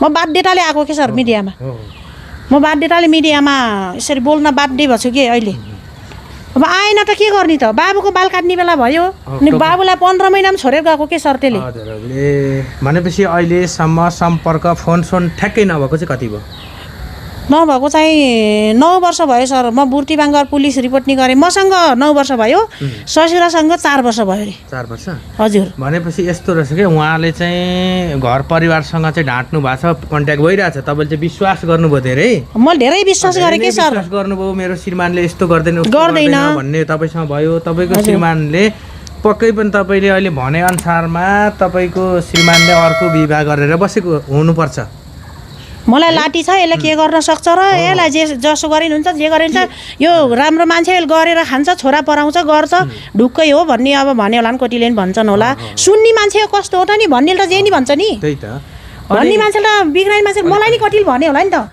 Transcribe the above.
म बाध्यताले आएको के सर मिडियामा म बाध्यताले मिडियामा यसरी बोल्न बाध्य भएको छु कि अहिले अब आएन त के गर्ने त बाबुको बाल काट्ने बेला भयो अनि बाबुलाई 15 महिनामा छोडेर गएको के सर त्यसले भनेपछि अहिलेसम्म सम्पर्क फोन ठ्याक्कै नभएको चाहिँ कति भयो नभएको चाहिँ 9 वर्ष भयो सर म बुर्तिबाङ गएर पुलिस रिपोर्ट नि गरेँ मसँग 9 वर्ष भयो ससुरासँग 4 वर्ष भयो अरे 4 वर्ष हजुर भनेपछि यस्तो रहेछ कि उहाँले चाहिँ घर परिवारसँग चाहिँ ढाँट्नु भएको छ कन्ट्याक्ट भइरहेछ तपाईँले चाहिँ विश्वास गर्नुभयो धेरै म धेरै विश्वास गरेँ कि सर विश्वास गर्नुभयो मेरो श्रीमानले यस्तो गर्दैन भन्ने तपाईँसँग भयो तपाईँको श्रीमानले पक्कै पनि तपाईँले अहिले भने अनुसारमा तपाईँको श्रीमानले अर्को विवाह गरेर बसेको हुनुपर्छ मलाई लाठी छ यसले के गर्न सक्छ र यसलाई जे जसो गरिनुहुन्छ जे गरिन्छ यो राम्रो मान्छे गरेर खान्छ छोरा पराउँछ गर्छ ढुक्कै हो भन्ने अब भन्यो होला नि कतिले नि भन्छन् होला सुन्ने मान्छे कस्तो हो त नि भन्ने त जे नि भन्छ नि त्यही त भन्ने मान्छे त बिग्राउने मान्छे मलाई नि कतिले भन्यो होला नि त